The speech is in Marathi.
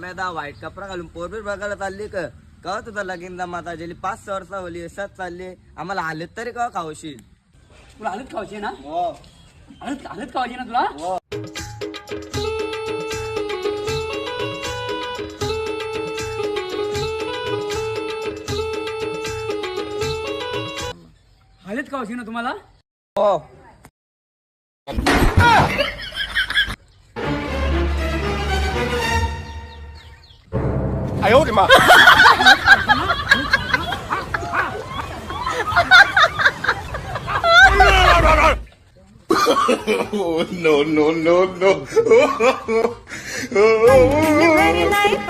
आम्ही वाईट कपडा घालून पोरबीर बघायला चालली का तुझा लगीन जमाता गेली 5 वर्ष होली असाच चालली आम्हाला हालत तरी का खावशील तुला हालत खावायची ना हो हालत खावायची ना तुला हो हालत खावायची ना तुम्हाला हो Oh, no, no, no, no. Very life,